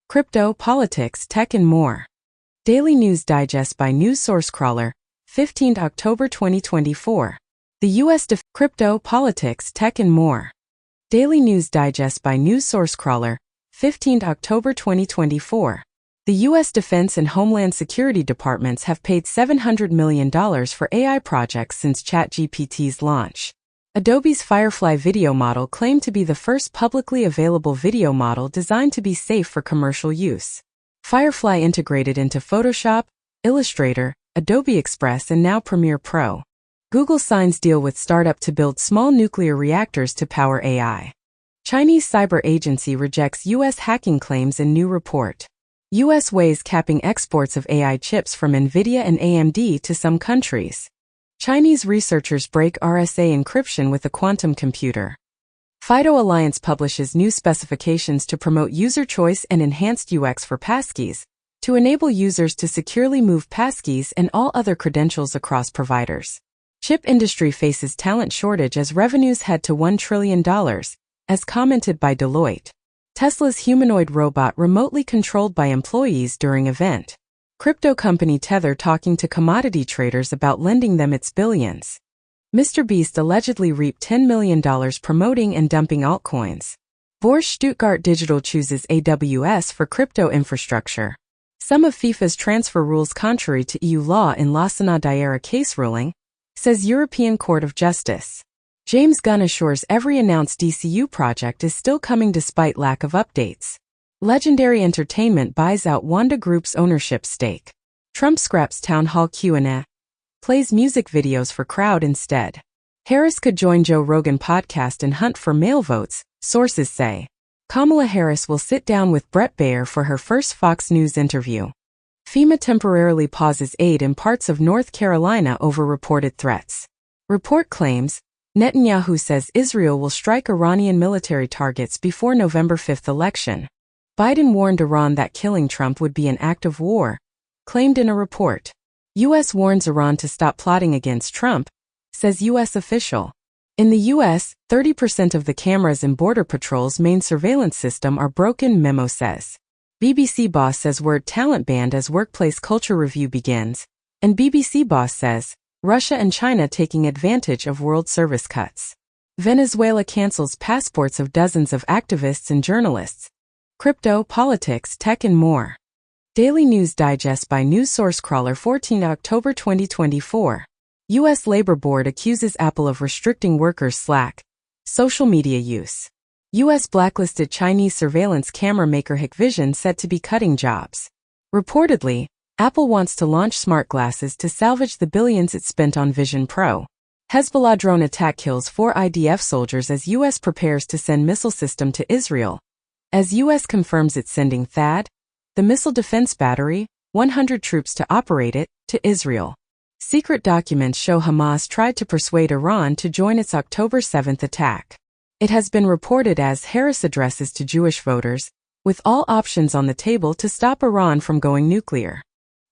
Crypto, politics, tech and more. Daily News Digest by News Source Crawler, 15 October 2024. The U.S. Crypto, politics, tech and more. Daily News Digest by News Source Crawler, 15 October 2024. The U.S. Defense and Homeland Security Departments have paid $700 million for AI projects since ChatGPT's launch. Adobe's Firefly video model claimed to be the first publicly available video model designed to be safe for commercial use. Firefly integrated into Photoshop, Illustrator, Adobe Express and now Premiere Pro. Google signs deal with startup to build small nuclear reactors to power AI. Chinese cyber agency rejects U.S. hacking claims in new report. U.S. weighs capping exports of AI chips from NVIDIA and AMD to some countries. Chinese researchers break RSA encryption with a quantum computer. FIDO Alliance publishes new specifications to promote user choice and enhanced UX for passkeys, to enable users to securely move passkeys and all other credentials across providers. Chip industry faces talent shortage as revenues head to $1 trillion, as commented by Deloitte. Tesla's humanoid robot remotely controlled by employees during event. Crypto company Tether talking to commodity traders about lending them its billions. MrBeast allegedly reaped $10 million promoting and dumping altcoins. Börse Stuttgart Digital chooses AWS for crypto infrastructure. Some of FIFA's transfer rules contrary to EU law in Lassana Diarra case ruling, says European Court of Justice. James Gunn assures every announced DCU project is still coming despite lack of updates. Legendary Entertainment buys out Wanda Group's ownership stake. Trump scraps town hall Q&A. Plays music videos for crowd instead. Harris could join Joe Rogan podcast and hunt for male votes, sources say. Kamala Harris will sit down with Brett Baier for her first Fox News interview. FEMA temporarily pauses aid in parts of North Carolina over reported threats. Report claims, Netanyahu says Israel will strike Iranian military targets before November 5 election. Biden warned Iran that killing Trump would be an act of war, claimed in a report. U.S. warns Iran to stop plotting against Trump, says U.S. official. In the U.S., 30% of the cameras in Border Patrol's main surveillance system are broken, memo says. BBC boss says word talent banned as workplace culture review begins, and BBC boss says, Russia and China taking advantage of world service cuts. Venezuela cancels passports of dozens of activists and journalists. Crypto, politics, tech and more. Daily News Digest by News Source Crawler 14 October 2024. U.S. Labor Board accuses Apple of restricting workers' Slack, social media use. U.S. blacklisted Chinese surveillance camera maker Hikvision said to be cutting jobs. Reportedly, Apple wants to launch smart glasses to salvage the billions it spent on Vision Pro. Hezbollah drone attack kills 4 IDF soldiers as U.S. prepares to send missile system to Israel. As U.S. confirms it's sending THAAD, the missile defense battery, 100 troops to operate it, to Israel. Secret documents show Hamas tried to persuade Iran to join its October 7 attack. It has been reported as Harris addresses to Jewish voters, with all options on the table to stop Iran from going nuclear.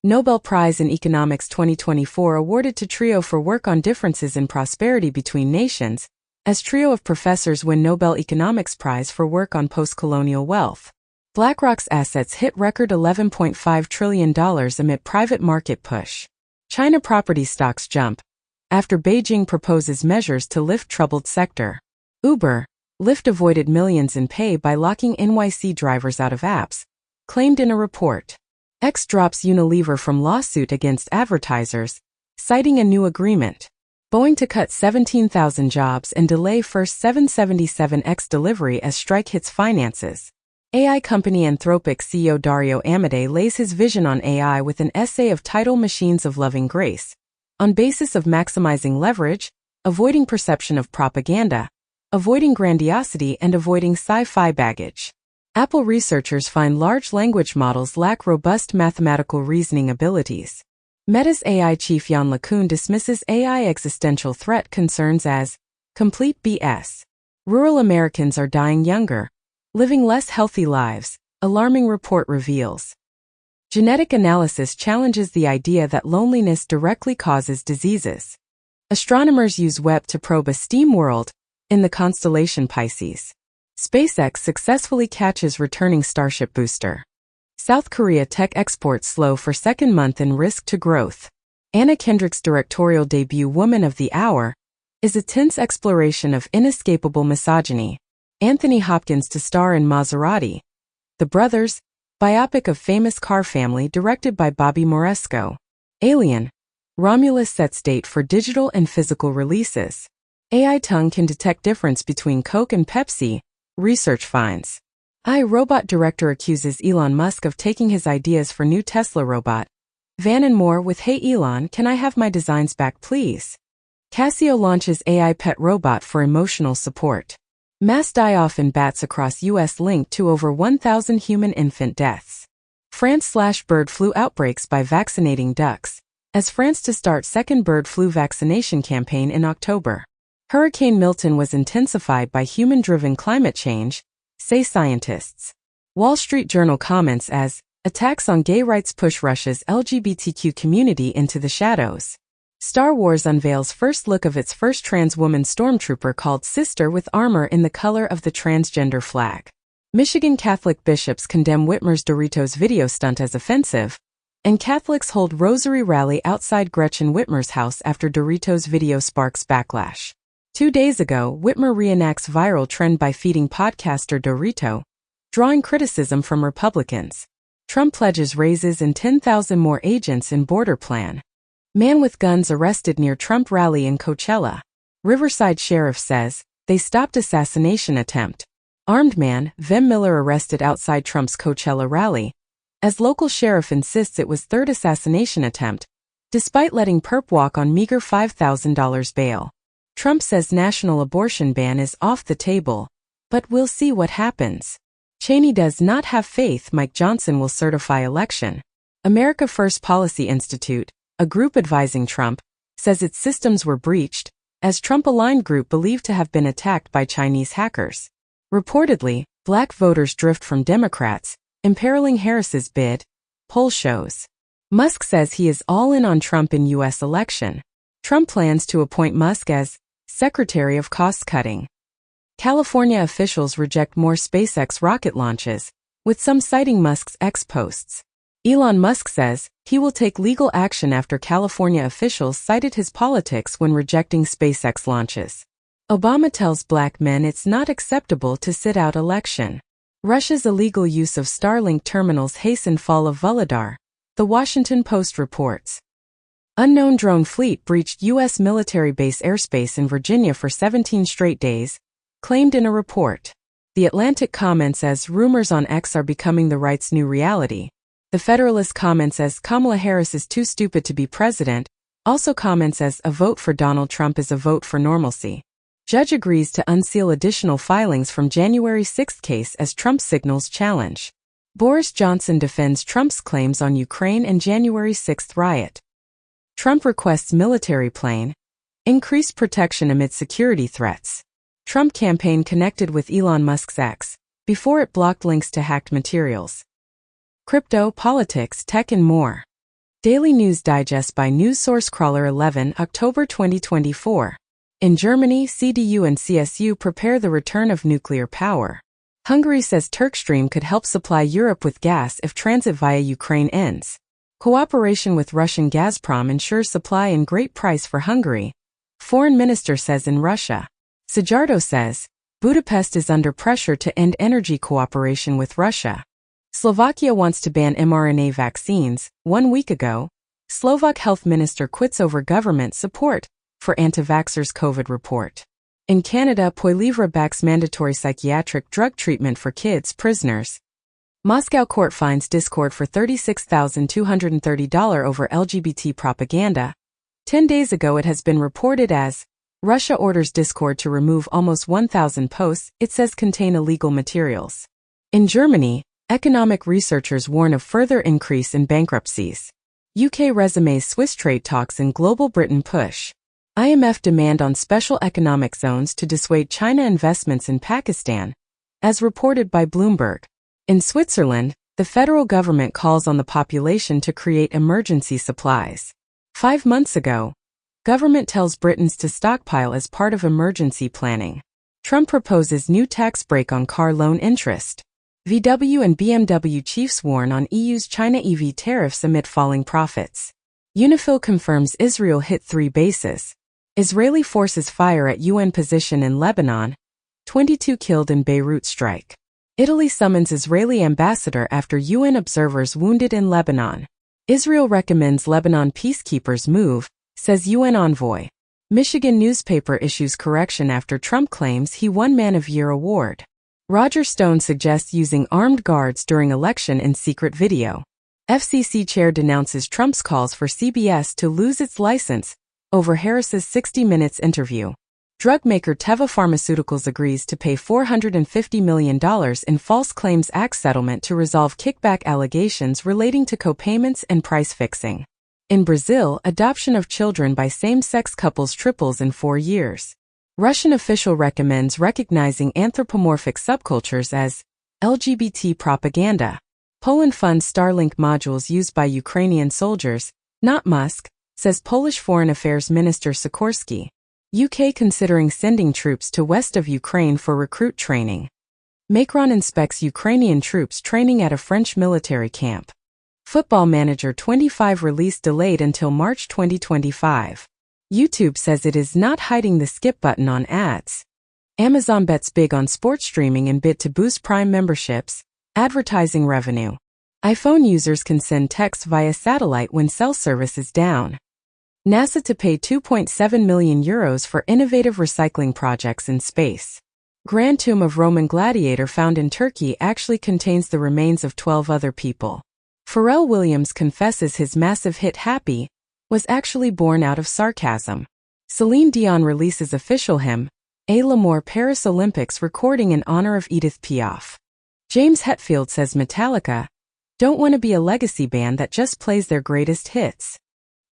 Nobel Prize in Economics 2024 awarded to trio for work on differences in prosperity between nations, as trio of professors win Nobel Economics Prize for work on post-colonial wealth. BlackRock's assets hit record $11.5 trillion amid private market push. China property stocks jump after Beijing proposes measures to lift troubled sector. Uber, Lyft avoided millions in pay by locking NYC drivers out of apps, claimed in a report. X drops Unilever from lawsuit against advertisers, citing a new agreement. Boeing to cut 17,000 jobs and delay first 777X delivery as strike hits finances. AI company Anthropic CEO Dario Amodei lays his vision on AI with an essay of title Machines of Loving Grace, on basis of maximizing leverage, avoiding perception of propaganda, avoiding grandiosity and avoiding sci-fi baggage. Apple researchers find large language models lack robust mathematical reasoning abilities. Meta's AI chief Yann LeCun dismisses AI existential threat concerns as complete BS. Rural Americans are dying younger, living less healthy lives, alarming report reveals. Genetic analysis challenges the idea that loneliness directly causes diseases. Astronomers use Webb to probe a steam world in the constellation Pisces. SpaceX successfully catches returning Starship booster. South Korea tech exports slow for second month and risk to growth. Anna Kendrick's directorial debut Woman of the Hour is a tense exploration of inescapable misogyny. Anthony Hopkins to star in Maserati, The Brothers, biopic of famous car family directed by Bobby Moresco. Alien, Romulus sets date for digital and physical releases. AI tongue can detect difference between Coke and Pepsi, research finds. iRobot director accuses Elon Musk of taking his ideas for new Tesla robot. Van and Moore with Hey Elon, can I have my designs back please? Casio launches AI pet robot for emotional support. Mass die-off in bats across U.S. linked to over 1,000 human infant deaths. France/bird flu outbreaks by vaccinating ducks, as France to start second bird flu vaccination campaign in October. Hurricane Milton was intensified by human-driven climate change, say scientists. Wall Street Journal comments as, attacks on gay rights push Russia's LGBTQ community into the shadows. Star Wars unveils first look of its first trans woman stormtrooper called Sister with armor in the color of the transgender flag. Michigan Catholic bishops condemn Whitmer's Doritos video stunt as offensive, and Catholics hold rosary rally outside Gretchen Whitmer's house after Doritos video sparks backlash. 2 days ago, Whitmer reenacts viral trend by feeding podcaster Dorito, drawing criticism from Republicans. Trump pledges raises and 10,000 more agents in border plan. Man with guns arrested near Trump rally in Coachella. Riverside sheriff says, they stopped assassination attempt. Armed man, Vem Miller arrested outside Trump's Coachella rally, as local sheriff insists it was third assassination attempt, despite letting perp walk on meager $5,000 bail. Trump says national abortion ban is off the table, but we'll see what happens. Cheney does not have faith Mike Johnson will certify election. America First Policy Institute, a group advising Trump, says its systems were breached, as Trump-aligned group believed to have been attacked by Chinese hackers. Reportedly, black voters drift from Democrats, imperiling Harris's bid, poll shows. Musk says he is all in on Trump in U.S. election. Trump plans to appoint Musk as Secretary of Cost-Cutting. California officials reject more SpaceX rocket launches, with some citing Musk's X posts. Elon Musk says he will take legal action after California officials cited his politics when rejecting SpaceX launches. Obama tells black men it's not acceptable to sit out election. Russia's illegal use of Starlink terminals hasten fall of Volodar, The Washington Post reports. Unknown drone fleet breached U.S. military base airspace in Virginia for 17 straight days, claimed in a report. The Atlantic comments as rumors on X are becoming the right's new reality. The Federalist comments as Kamala Harris is too stupid to be president, also comments as a vote for Donald Trump is a vote for normalcy. Judge agrees to unseal additional filings from January 6 case as Trump signals challenge. Boris Johnson defends Trump's claims on Ukraine and January 6 riot. Trump requests military plane, increased protection amid security threats. Trump campaign connected with Elon Musk's X, before it blocked links to hacked materials. Crypto, politics, tech and more. Daily News Digest by News Source Crawler 11 October 2024. In Germany, CDU and CSU prepare the return of nuclear power. Hungary says Turkstream could help supply Europe with gas if transit via Ukraine ends. Cooperation with Russian Gazprom ensures supply and great price for Hungary, Foreign Minister says in Russia. Sajardo says, Budapest is under pressure to end energy cooperation with Russia. Slovakia wants to ban mRNA vaccines. 1 week ago, Slovak health minister quits over government support for anti-vaxxers COVID report. In Canada, Poilivre backs mandatory psychiatric drug treatment for kids prisoners. Moscow court finds Discord for $36,230 over LGBT propaganda. 10 days ago it has been reported as Russia orders Discord to remove almost 1,000 posts it says contain illegal materials. In Germany, economic researchers warn of further increase in bankruptcies. UK resumes Swiss trade talks in global Britain push. IMF demand on special economic zones to dissuade China investments in Pakistan, as reported by Bloomberg. In Switzerland, the federal government calls on the population to create emergency supplies. 5 months ago, government tells Britons to stockpile as part of emergency planning. Trump proposes new tax break on car loan interest. VW and BMW chiefs warn on EU's China EV tariffs amid falling profits. UNIFIL confirms Israel hit 3 bases. Israeli forces fire at UN position in Lebanon. 22 killed in Beirut strike. Italy summons Israeli ambassador after UN observers wounded in Lebanon. Israel recommends Lebanon peacekeepers move, says UN envoy. Michigan newspaper issues correction after Trump claims he won Man of Year award. Roger Stone suggests using armed guards during election in secret video. FCC chair denounces Trump's calls for CBS to lose its license over Harris's 60 Minutes interview. Drug maker Teva Pharmaceuticals agrees to pay $450 million in False Claims Act settlement to resolve kickback allegations relating to co-payments and price fixing. In Brazil, adoption of children by same-sex couples triples in 4 years. Russian official recommends recognizing anthropomorphic subcultures as LGBT propaganda. Poland funds Starlink modules used by Ukrainian soldiers, not Musk, says Polish Foreign Affairs Minister Sikorski. UK considering sending troops to west of Ukraine for recruit training. Macron inspects Ukrainian troops training at a French military camp. Football Manager 25 release delayed until March 2025. YouTube says it is not hiding the skip button on ads. Amazon bets big on sports streaming in bid to boost Prime memberships, advertising revenue. iPhone users can send texts via satellite when cell service is down. NASA to pay €2.7 million for innovative recycling projects in space. Grand tomb of Roman gladiator found in Turkey actually contains the remains of 12 other people. Pharrell Williams confesses his massive hit Happy was actually born out of sarcasm. Celine Dion releases official hymn, A L'Amour Paris Olympics recording in honor of Edith Piaf. James Hetfield says Metallica don't want to be a legacy band that just plays their greatest hits.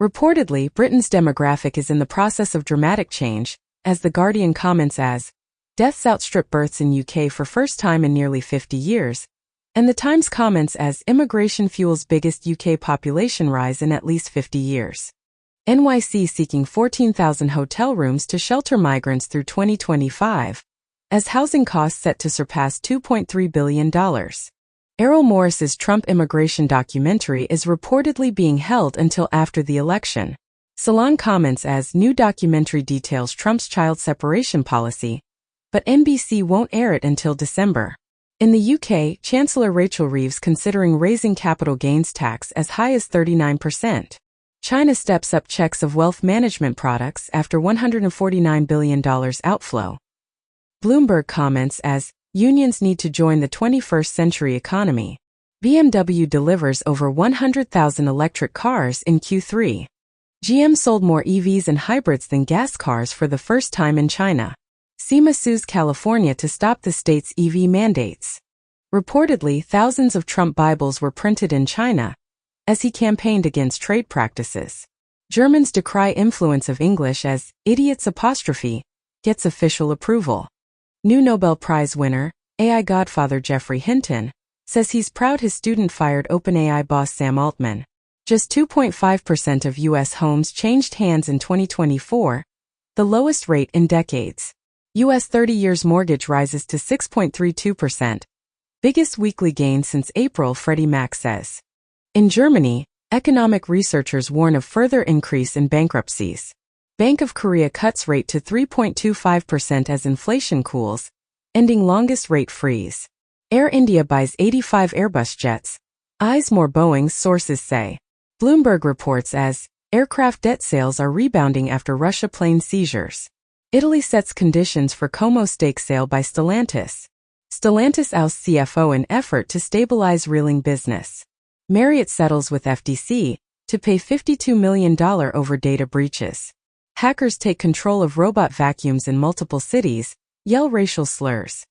Reportedly, Britain's demographic is in the process of dramatic change, as The Guardian comments as, deaths outstrip births in UK for first time in nearly 50 years, and The Times comments as immigration fuels biggest UK population rise in at least 50 years. NYC seeking 14,000 hotel rooms to shelter migrants through 2025, as housing costs set to surpass $2.3 billion. Errol Morris's Trump immigration documentary is reportedly being held until after the election. Salon comments as new documentary details Trump's child separation policy, but NBC won't air it until December. In the UK, Chancellor Rachel Reeves considering raising capital gains tax as high as 39%. China steps up checks of wealth management products after $149 billion outflow. Bloomberg comments as, unions need to join the 21st century economy. BMW delivers over 100,000 electric cars in Q3. GM sold more EVs and hybrids than gas cars for the first time in China. SEMA sues California to stop the state's EV mandates. Reportedly, thousands of Trump Bibles were printed in China, as he campaigned against trade practices. Germans decry influence of English as idiots' apostrophe gets official approval. New Nobel Prize winner, AI godfather Geoffrey Hinton, says he's proud his student fired OpenAI boss Sam Altman. Just 2.5% of U.S. homes changed hands in 2024, the lowest rate in decades. U.S. 30 years mortgage rises to 6.32%, biggest weekly gain since April, Freddie Mac says. In Germany, economic researchers warn of further increase in bankruptcies. Bank of Korea cuts rate to 3.25% as inflation cools, ending longest rate freeze. Air India buys 85 Airbus jets, eyes more Boeings, sources say. Bloomberg reports as, aircraft debt sales are rebounding after Russia plane seizures. Italy sets conditions for Como stake sale by Stellantis. Stellantis ousts CFO in effort to stabilize reeling business. Marriott settles with FTC to pay $52 million over data breaches. Hackers take control of robot vacuums in multiple cities, yell racial slurs.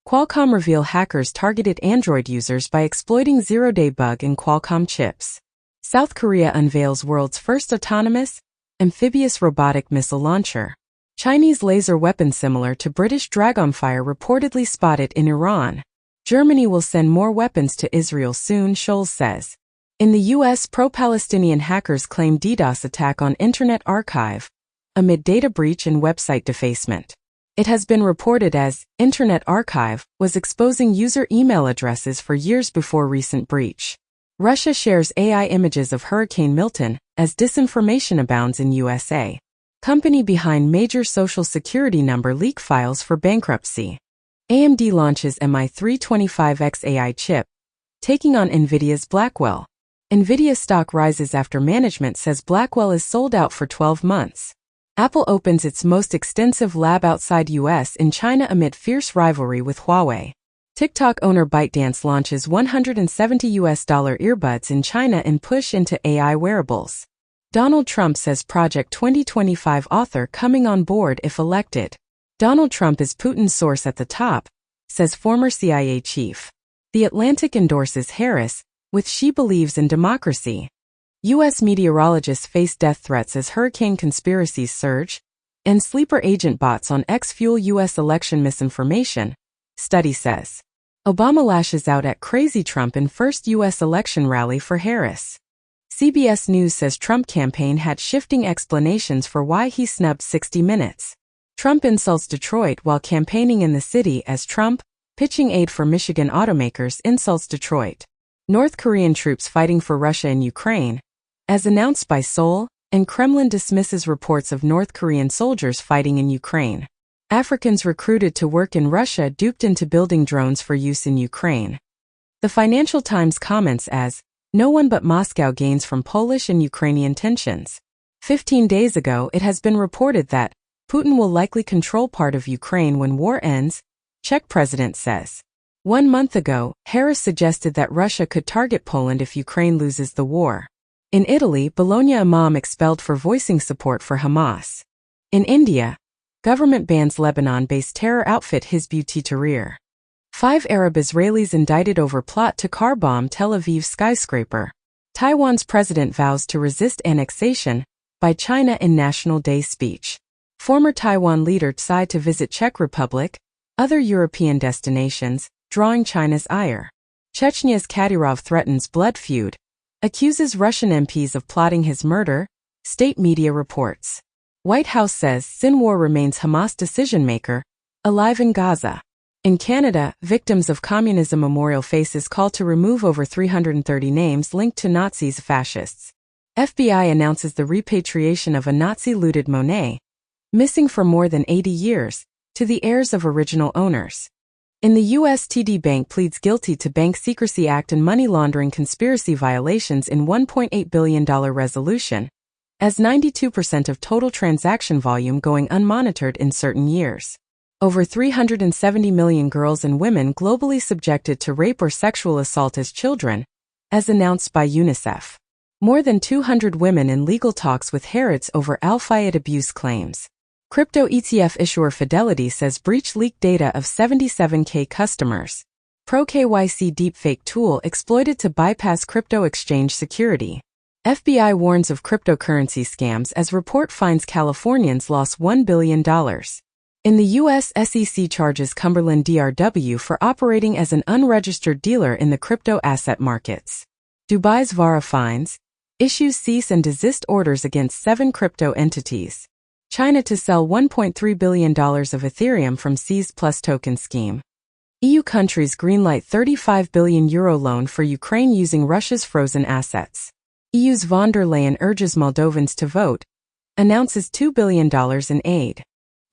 Qualcomm reveal hackers targeted Android users by exploiting zero-day bug in Qualcomm chips. South Korea unveils world's first autonomous, amphibious robotic missile launcher. Chinese laser weapon similar to British Dragonfire reportedly spotted in Iran. Germany will send more weapons to Israel soon, Scholz says. In the U.S., pro-Palestinian hackers claim DDoS attack on Internet Archive, amid data breach and website defacement. It has been reported as Internet Archive was exposing user email addresses for years before recent breach. Russia shares AI images of Hurricane Milton as disinformation abounds in USA. Company behind major social security number leak files for bankruptcy. AMD launches MI325X AI chip, taking on NVIDIA's Blackwell. NVIDIA stock rises after management says Blackwell is sold out for 12 months. Apple opens its most extensive lab outside US in China amid fierce rivalry with Huawei. TikTok owner ByteDance launches $170 earbuds in China and push into AI wearables. Donald Trump says Project 2025 author coming on board if elected. Donald Trump is Putin's source at the top, says former CIA chief. The Atlantic endorses Harris, with she believes in democracy. U.S. meteorologists face death threats as hurricane conspiracies surge, and sleeper agent bots on X fuel U.S. election misinformation, study says. Obama lashes out at crazy Trump in first U.S. election rally for Harris. CBS News says Trump campaign had shifting explanations for why he snubbed 60 Minutes. Trump insults Detroit while campaigning in the city as Trump, pitching aid for Michigan automakers, insults Detroit. North Korean troops fighting for Russia in Ukraine, as announced by Seoul, and Kremlin dismisses reports of North Korean soldiers fighting in Ukraine. Africans recruited to work in Russia duped into building drones for use in Ukraine. The Financial Times comments as, no one but Moscow gains from Polish and Ukrainian tensions. 15 days ago it has been reported that Putin will likely control part of Ukraine when war ends, Czech president says. 1 month ago, Harris suggested that Russia could target Poland if Ukraine loses the war. In Italy, Bologna imam expelled for voicing support for Hamas. In India, government bans Lebanon-based terror outfit Hizb ut-Tahrir. 5 Arab Israelis indicted over plot to car bomb Tel Aviv skyscraper. Taiwan's president vows to resist annexation by China in National Day speech. Former Taiwan leader Tsai to visit Czech Republic, other European destinations, drawing China's ire. Chechnya's Kadyrov threatens blood feud, accuses Russian MPs of plotting his murder, state media reports. White House says Sinwar remains Hamas decision-maker, alive in Gaza. In Canada, victims of communism memorial faces call to remove over 330 names linked to Nazis fascists. FBI announces the repatriation of a Nazi-looted Monet, missing for more than 80 years, to the heirs of original owners. In the U.S., TD Bank pleads guilty to Bank Secrecy Act and money laundering conspiracy violations in $1.8 billion resolution, as 92% of total transaction volume going unmonitored in certain years. Over 370 million girls and women globally subjected to rape or sexual assault as children, as announced by UNICEF. More than 200 women in legal talks with Harrods over Al-Fayed abuse claims. Crypto ETF issuer Fidelity says breach leaked data of 77K customers. Pro KYC deepfake tool exploited to bypass crypto exchange security. FBI warns of cryptocurrency scams as report finds Californians lost $1 billion. In the U.S., SEC charges Cumberland DRW for operating as an unregistered dealer in the crypto asset markets. Dubai's VARA fines, issues cease and desist orders against 7 crypto entities. China to sell $1.3 billion of Ethereum from seized Plus token scheme. EU countries greenlight €35 billion loan for Ukraine using Russia's frozen assets. EU's von der Leyen urges Moldovans to vote, announces $2 billion in aid.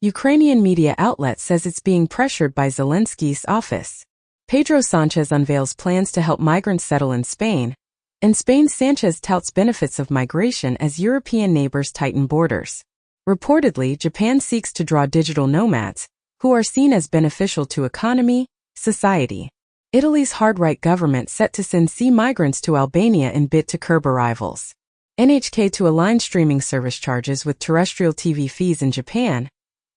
Ukrainian media outlet says it's being pressured by Zelensky's office. Pedro Sanchez unveils plans to help migrants settle in Spain. In Spain, Sanchez touts benefits of migration as European neighbors tighten borders. Reportedly, Japan seeks to draw digital nomads, who are seen as beneficial to economy, society. Italy's hard-right government set to send sea migrants to Albania in bid to curb arrivals. NHK to align streaming service charges with terrestrial TV fees in Japan,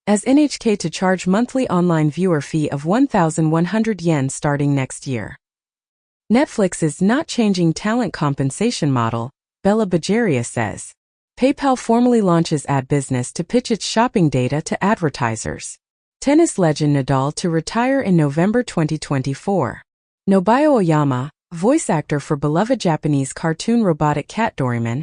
as NHK to charge monthly online viewer fee of 1,100 yen starting next year. Netflix is not changing talent compensation model, Bella Bajaria says. PayPal formally launches ad business to pitch its shopping data to advertisers. Tennis legend Nadal to retire in November 2024. Nobuo Oyama, voice actor for beloved Japanese cartoon robotic cat Doraemon,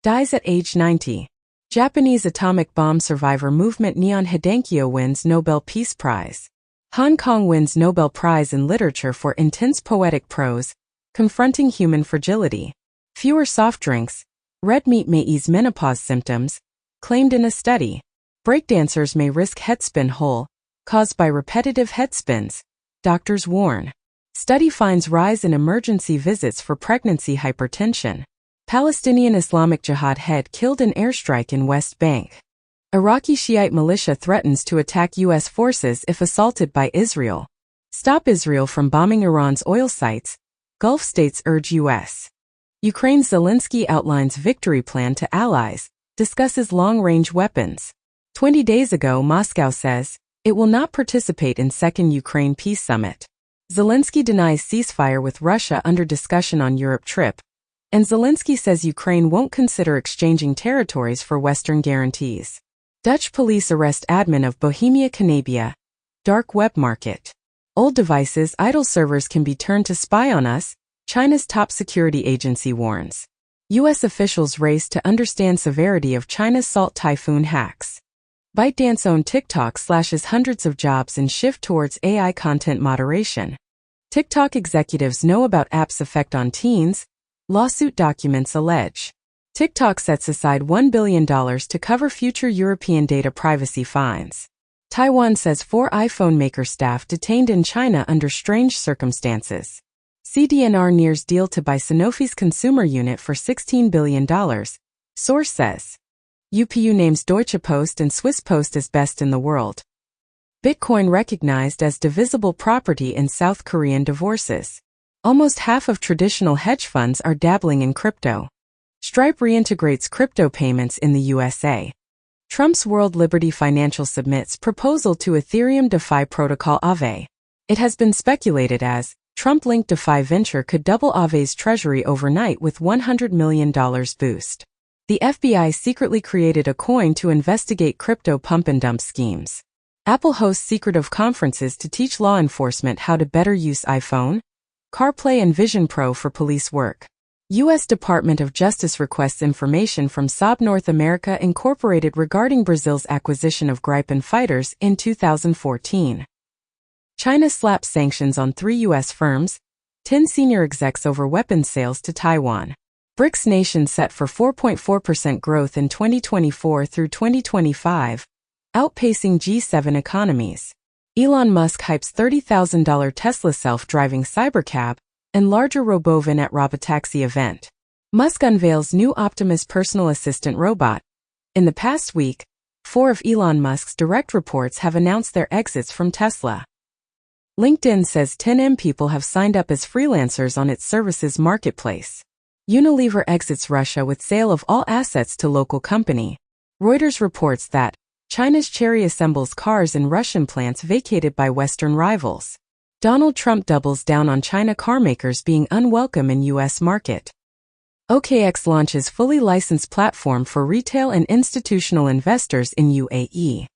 dies at age 90. Japanese atomic bomb survivor movement Neon Hidenkyo wins Nobel Peace Prize. Hong Kong wins Nobel Prize in Literature for intense poetic prose, confronting human fragility. Fewer soft drinks, red meat may ease menopause symptoms, claimed in a study. Breakdancers may risk headspin hole, caused by repetitive headspins, doctors warn. Study finds rise in emergency visits for pregnancy hypertension. Palestinian Islamic Jihad head killed in airstrike in West Bank. Iraqi Shiite militia threatens to attack U.S. forces if assaulted by Israel. Stop Israel from bombing Iran's oil sites, Gulf states urge U.S. Ukraine's Zelensky outlines victory plan to allies, discusses long-range weapons. 20 days ago, Moscow says it will not participate in Second Ukraine Peace Summit. Zelensky denies ceasefire with Russia under discussion on Europe trip, and Zelensky says Ukraine won't consider exchanging territories for Western guarantees. Dutch police arrest admin of Bohemia Cannabia, dark web market. Old devices, idle servers can be turned to spy on us, China's top security agency warns. U.S. officials race to understand severity of China's salt typhoon hacks. ByteDance owned TikTok slashes hundreds of jobs in shift towards AI content moderation. TikTok executives know about app's effect on teens, lawsuit documents allege. TikTok sets aside $1 billion to cover future European data privacy fines. Taiwan says 4 iPhone maker staff detained in China under strange circumstances. CDNR nears deal to buy Sanofi's consumer unit for $16 billion, source says. UPU names Deutsche Post and Swiss Post as best in the world. Bitcoin recognized as divisible property in South Korean divorces. Almost half of traditional hedge funds are dabbling in crypto. Stripe reintegrates crypto payments in the USA. Trump's World Liberty Financial submits proposal to Ethereum DeFi protocol Aave. It has been speculated as Trump-linked DeFi venture could double Aave's treasury overnight with $100 million boost. The FBI secretly created a coin to investigate crypto pump and dump schemes. Apple hosts secretive conferences to teach law enforcement how to better use iPhone, CarPlay and Vision Pro for police work. U.S. Department of Justice requests information from Saab North America Incorporated regarding Brazil's acquisition of Gripen fighters in 2014. China slaps sanctions on 3 U.S. firms, 10 senior execs over weapons sales to Taiwan. BRICS nations set for 4.4% growth in 2024 through 2025, outpacing G7 economies. Elon Musk hypes $30,000 Tesla self-driving cybercab and larger robovan at robotaxi event. Musk unveils new Optimus personal assistant robot. In the past week, 4 of Elon Musk's direct reports have announced their exits from Tesla. LinkedIn says 10M people have signed up as freelancers on its services marketplace. Unilever exits Russia with sale of all assets to local company. Reuters reports that China's Chery assembles cars in Russian plants vacated by Western rivals. Donald Trump doubles down on China carmakers being unwelcome in U.S. market. OKX launches fully licensed platform for retail and institutional investors in UAE.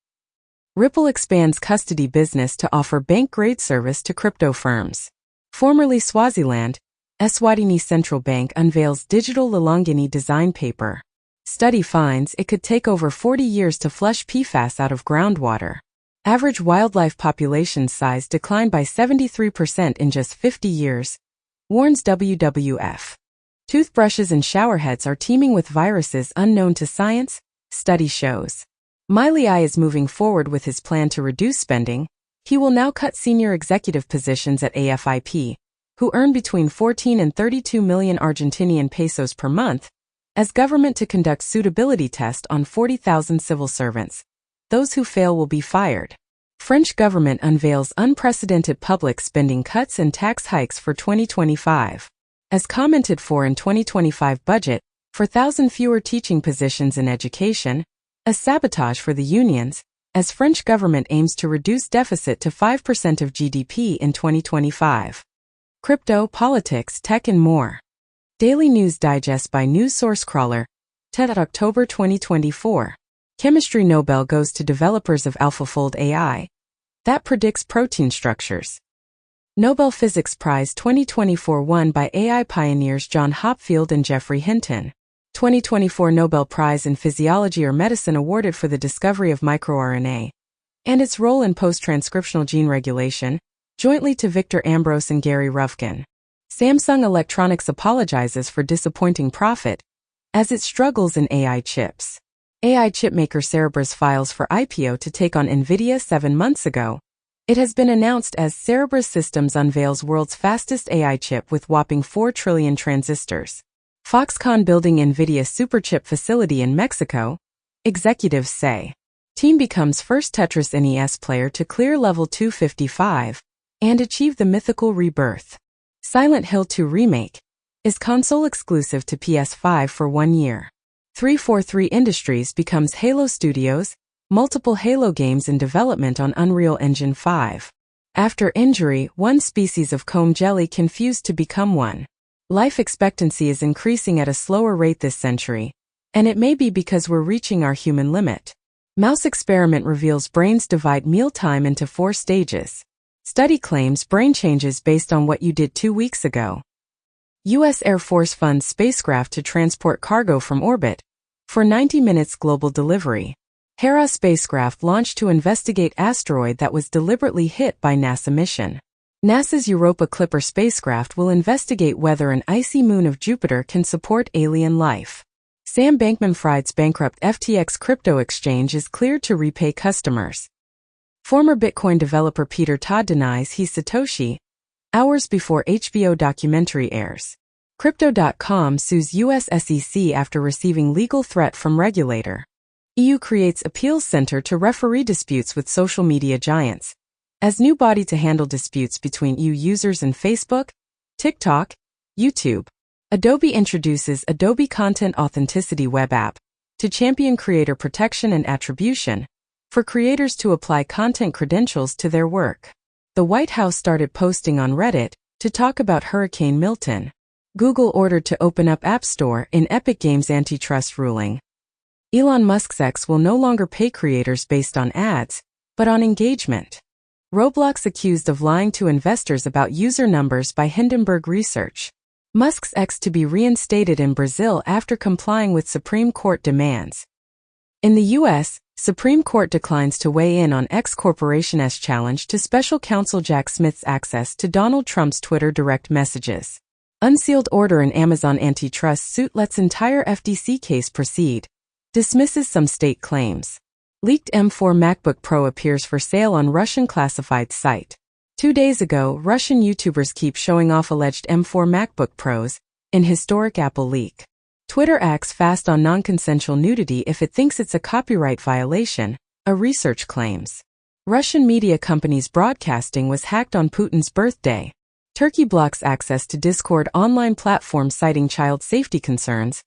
Ripple expands custody business to offer bank-grade service to crypto firms. Formerly Swaziland, Eswatini Central Bank unveils digital Lilongini design paper. Study finds it could take over 40 years to flush PFAS out of groundwater. Average wildlife population size declined by 73% in just 50 years, warns WWF. Toothbrushes and showerheads are teeming with viruses unknown to science, study shows. Miley I is moving forward with his plan to reduce spending. He will now cut senior executive positions at AFIP, who earn between 14 and 32 million Argentinian pesos per month, as government to conduct suitability test on 40,000 civil servants. Those who fail will be fired. French government unveils unprecedented public spending cuts and tax hikes for 2025. As commented for in 2025 budget, 4,000 fewer teaching positions in education, a sabotage for the unions, as French government aims to reduce deficit to 5% of GDP in 2025. Crypto, politics, tech and more. Daily News Digest by News Source Crawler, 10 October 2024. Chemistry Nobel goes to developers of AlphaFold AI that predicts protein structures. Nobel Physics Prize 2024 won by AI pioneers John Hopfield and Geoffrey Hinton. 2024 Nobel Prize in Physiology or Medicine awarded for the discovery of microRNA and its role in post-transcriptional gene regulation, jointly to Victor Ambros and Gary Ruvkun. Samsung Electronics apologizes for disappointing profit as it struggles in AI chips. AI chipmaker Cerebras files for IPO to take on NVIDIA 7 months ago. It has been announced as Cerebras Systems unveils world's fastest AI chip with whopping 4 trillion transistors. Foxconn building NVIDIA superchip facility in Mexico, executives say. Team becomes first Tetris NES player to clear level 255 and achieve the mythical rebirth. Silent Hill 2 Remake is console exclusive to PS5 for 1 year. 343 Industries becomes Halo Studios, multiple Halo games in development on Unreal Engine 5. After injury, one species of comb jelly can fuse to become one. Life expectancy is increasing at a slower rate this century, and it may be because we're reaching our human limit. Mouse experiment reveals brains divide mealtime into 4 stages. Study claims brain changes based on what you did 2 weeks ago. U.S. Air Force funds spacecraft to transport cargo from orbit for 90 minutes global delivery. Hera spacecraft launched to investigate asteroid that was deliberately hit by NASA mission. NASA's Europa Clipper spacecraft will investigate whether an icy moon of Jupiter can support alien life. Sam Bankman-Fried's bankrupt FTX crypto exchange is cleared to repay customers. Former Bitcoin developer Peter Todd denies he's Satoshi, hours before HBO documentary airs. Crypto.com sues US SEC after receiving legal threat from regulator. EU creates appeals center to referee disputes with social media giants. As new body to handle disputes between EU users and Facebook, TikTok, YouTube. Adobe introduces Adobe Content Authenticity web app to champion creator protection and attribution for creators to apply content credentials to their work. The White House started posting on Reddit to talk about Hurricane Milton. Google ordered to open up App Store in Epic Games' antitrust ruling. Elon Musk's X will no longer pay creators based on ads, but on engagement. Roblox accused of lying to investors about user numbers by Hindenburg Research. Musk's X to be reinstated in Brazil after complying with Supreme Court demands. In the U.S., Supreme Court declines to weigh in on X Corporation's challenge to special counsel Jack Smith's access to Donald Trump's Twitter direct messages. Unsealed order in Amazon antitrust suit lets entire FTC case proceed. Dismisses some state claims. Leaked M4 MacBook Pro appears for sale on Russian classified site. 2 days ago, Russian YouTubers keep showing off alleged M4 MacBook Pros in historic Apple leak. Twitter acts fast on non-consensual nudity if it thinks it's a copyright violation, a research claims. Russian media companies' broadcasting was hacked on Putin's birthday. Turkey blocks access to Discord online platform citing child safety concerns.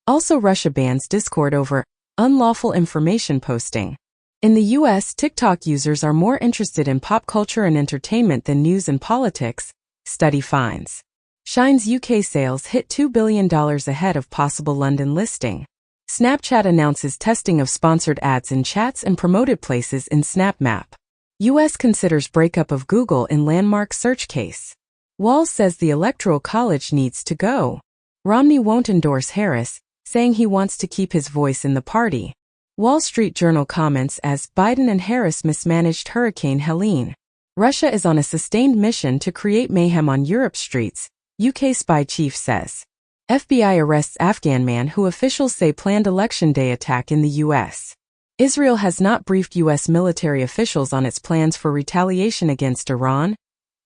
Also, Russia bans Discord over unlawful information posting. In the U.S., TikTok users are more interested in pop culture and entertainment than news and politics, study finds. Shine's UK sales hit $2 billion ahead of possible London listing. Snapchat announces testing of sponsored ads in chats and promoted places in Snap Map. U.S. considers breakup of Google in landmark search case. Walz says the Electoral College needs to go. Romney won't endorse Harris, saying he wants to keep his voice in the party. Wall Street Journal comments as Biden and Harris mismanaged Hurricane Helene. Russia is on a sustained mission to create mayhem on Europe's streets, UK spy chief says. FBI arrests Afghan man who officials say planned election day attack in the U.S. Israel has not briefed U.S. military officials on its plans for retaliation against Iran,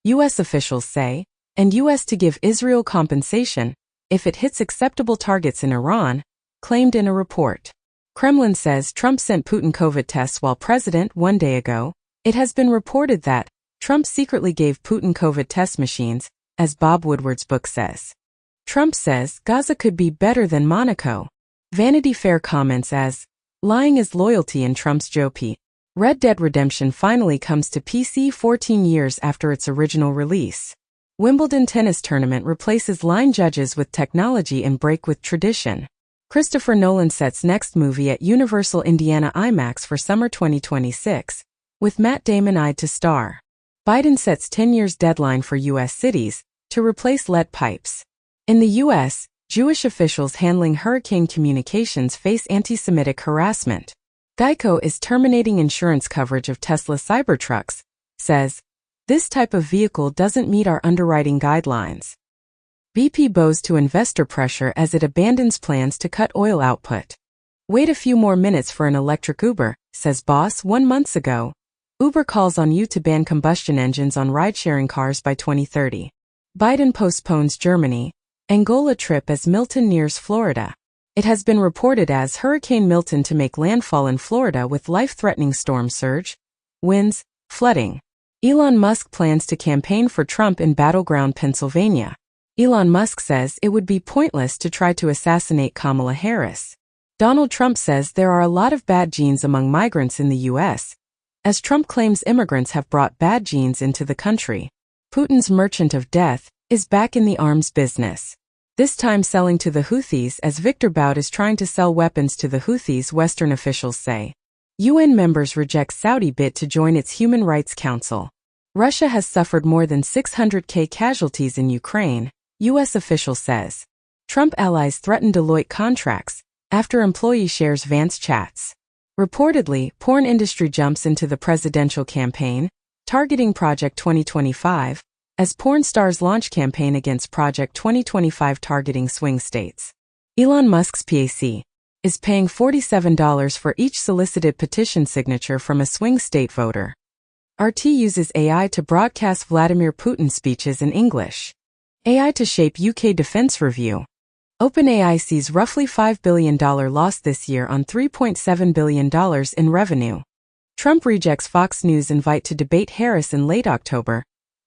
U.S. officials say, and U.S. to give Israel compensation if it hits acceptable targets in Iran, claimed in a report. Kremlin says Trump sent Putin COVID tests while president 1 day ago. It has been reported that Trump secretly gave Putin COVID test machines, as Bob Woodward's book says. Trump says Gaza could be better than Monaco. Vanity Fair comments as, lying is loyalty in Trump's GOP. Red Dead Redemption finally comes to PC 14 years after its original release. Wimbledon tennis tournament replaces line judges with technology and break with tradition. Christopher Nolan sets next movie at Universal Indiana IMAX for summer 2026, with Matt Damon eyed to star. Biden sets 10 years deadline for U.S. cities to replace lead pipes. In the U.S., Jewish officials handling hurricane communications face anti-Semitic harassment. Geico is terminating insurance coverage of Tesla Cybertrucks, says, "This type of vehicle doesn't meet our underwriting guidelines." BP bows to investor pressure as it abandons plans to cut oil output. "Wait a few more minutes for an electric Uber," says boss 1 month ago. Uber calls on you to ban combustion engines on ride-sharing cars by 2030. Biden postpones Germany, Angola trip as Milton nears Florida. It has been reported as Hurricane Milton to make landfall in Florida with life-threatening storm surge, winds, flooding. Elon Musk plans to campaign for Trump in battleground Pennsylvania. Elon Musk says it would be pointless to try to assassinate Kamala Harris. Donald Trump says there are a lot of bad genes among migrants in the U.S., as Trump claims immigrants have brought bad genes into the country. Putin's merchant of death is back in the arms business. This time selling to the Houthis as Victor Bout is trying to sell weapons to the Houthis, Western officials say. UN members reject Saudi bid to join its Human Rights Council. Russia has suffered more than 600,000 casualties in Ukraine, U.S. official says. Trump allies threaten Deloitte contracts after employee shares Vance chats. Reportedly, porn industry jumps into the presidential campaign, targeting Project 2025, as porn stars launch campaign against Project 2025 targeting swing states. Elon Musk's PAC is paying $47 for each solicited petition signature from a swing state voter. RT uses AI to broadcast Vladimir Putin speeches in English. AI to shape UK defense review. OpenAI sees roughly $5 billion loss this year on $3.7 billion in revenue. Trump rejects Fox News invite to debate Harris in late October,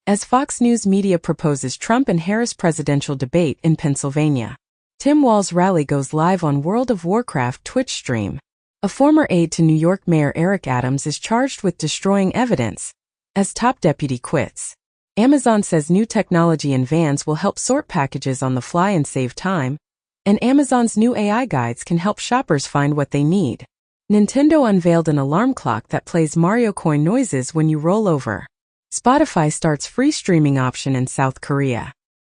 as Fox News Media proposes Trump and Harris presidential debate in Pennsylvania. Tim Walz rally goes live on World of Warcraft Twitch stream. A former aide to New York Mayor Eric Adams is charged with destroying evidence, as top deputy quits. Amazon says new technology in vans will help sort packages on the fly and save time, and Amazon's new AI guides can help shoppers find what they need. Nintendo unveiled an alarm clock that plays Mario coin noises when you roll over. Spotify starts free streaming option in South Korea.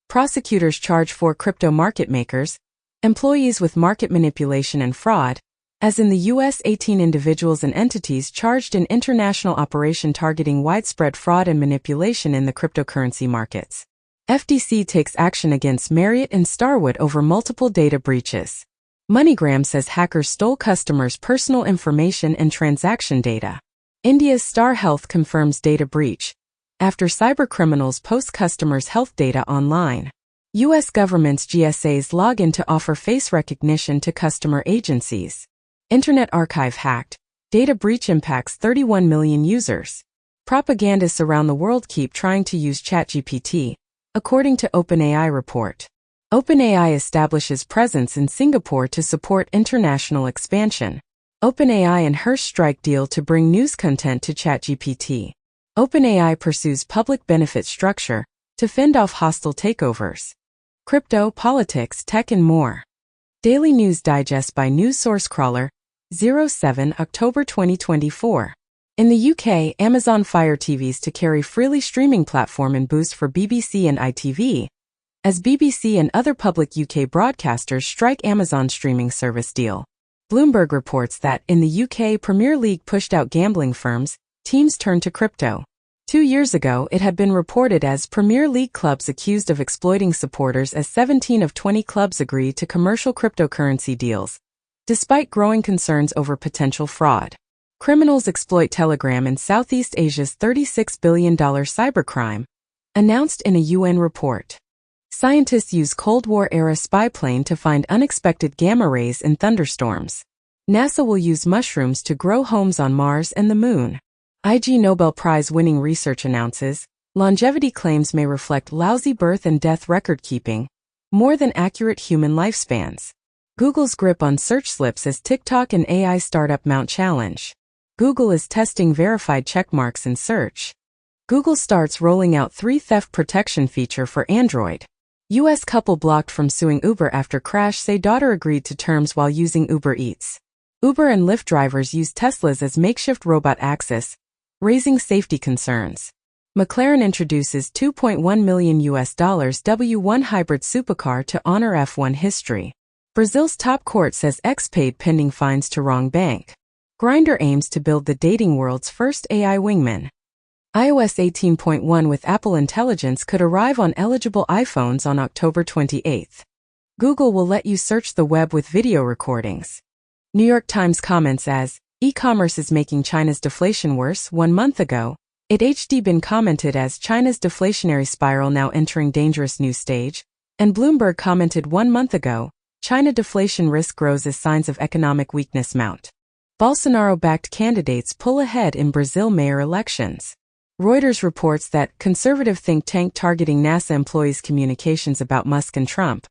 Prosecutors charge 4 crypto market makers, employees with market manipulation and fraud, as in the U.S. 18 individuals and entities charged in international operation targeting widespread fraud and manipulation in the cryptocurrency markets. FTC takes action against Marriott and Starwood over multiple data breaches. MoneyGram says hackers stole customers' personal information and transaction data. India's Star Health confirms data breach after cybercriminals post customers' health data online. U.S. government's GSAs log in to offer face recognition to customer agencies. Internet Archive hacked. Data breach impacts 31 million users. Propagandists around the world keep trying to use ChatGPT, according to OpenAI report. OpenAI establishes presence in Singapore to support international expansion. OpenAI and Hearst strike deal to bring news content to ChatGPT. OpenAI pursues public benefit structure to fend off hostile takeovers. Crypto, politics, tech and more. Daily News Digest by News Source Crawler, 07 October 2024. In the UK, Amazon Fire TVs to carry freely streaming platform and boost for BBC and ITV, as BBC and other public UK broadcasters strike Amazon streaming service deal. Bloomberg reports that in the UK Premier League pushed out gambling firms, teams turned to crypto. 2 years ago, it had been reported as Premier League clubs accused of exploiting supporters as 17 of 20 clubs agreed to commercial cryptocurrency deals, despite growing concerns over potential fraud. Criminals exploit Telegram in Southeast Asia's $36 billion cybercrime, announced in a UN report. Scientists use Cold War-era spy plane to find unexpected gamma rays in thunderstorms. NASA will use mushrooms to grow homes on Mars and the Moon. IG Nobel Prize-winning research announces, longevity claims may reflect lousy birth and death record-keeping, more than accurate human lifespans. Google's grip on search slips as TikTok and AI startup mount challenge. Google is testing verified checkmarks in search. Google starts rolling out 3 theft protection feature for Android. U.S. couple blocked from suing Uber after crash say daughter agreed to terms while using Uber Eats. Uber and Lyft drivers use Teslas as makeshift robot access, raising safety concerns. McLaren introduces $2.1 million W1 hybrid supercar to honor F1 history. Brazil's top court says X paid pending fines to wrong bank. Grindr aims to build the dating world's first AI wingman. iOS 18.1 with Apple Intelligence could arrive on eligible iPhones on October 28. Google will let you search the web with video recordings. New York Times comments as, e-commerce is making China's deflation worse. 1 month ago, it HD been commented as China's deflationary spiral now entering dangerous new stage, and Bloomberg commented 1 month ago, China deflation risk grows as signs of economic weakness mount. Bolsonaro-backed candidates pull ahead in Brazil mayor elections. Reuters reports that conservative think tank targeting NASA employees' communications about Musk and Trump.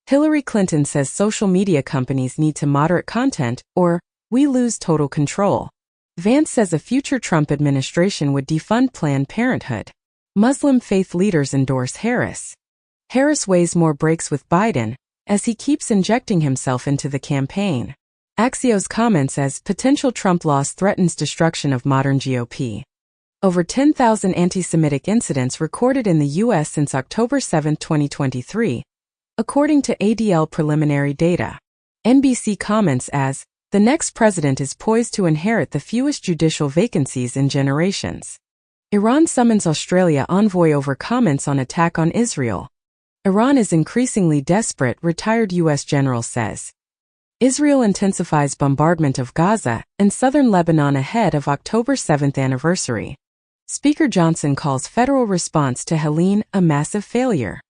Hillary Clinton says social media companies need to moderate content, or we lose total control. Vance says a future Trump administration would defund Planned Parenthood. Muslim faith leaders endorse Harris. Harris weighs more breaks with Biden, as he keeps injecting himself into the campaign. Axios comments as potential Trump loss threatens destruction of modern GOP. Over 10,000 anti-Semitic incidents recorded in the U.S. since October 7, 2023, according to ADL preliminary data. NBC comments as, the next president is poised to inherit the fewest judicial vacancies in generations. Iran summons Australia envoy over comments on attack on Israel. Iran is increasingly desperate, retired U.S. general says. Israel intensifies bombardment of Gaza and southern Lebanon ahead of October 7th anniversary. Speaker Johnson calls federal response to Helene a massive failure.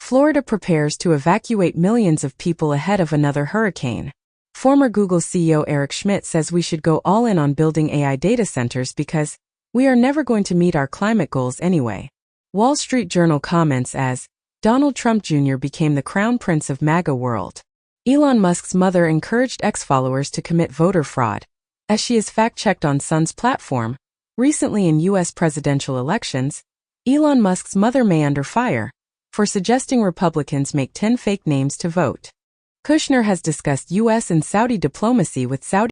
Florida prepares to evacuate millions of people ahead of another hurricane. Former Google CEO Eric Schmidt says we should go all in on building AI data centers because we are never going to meet our climate goals anyway. Wall Street Journal comments as, Donald Trump Jr. became the crown prince of MAGA world. Elon Musk's mother encouraged ex-followers to commit voter fraud, as she is fact-checked on Sun's platform. Recently in U.S. presidential elections, Elon Musk's mother may under fire for suggesting Republicans make 10 fake names to vote. Kushner has discussed U.S. and Saudi diplomacy with Saudi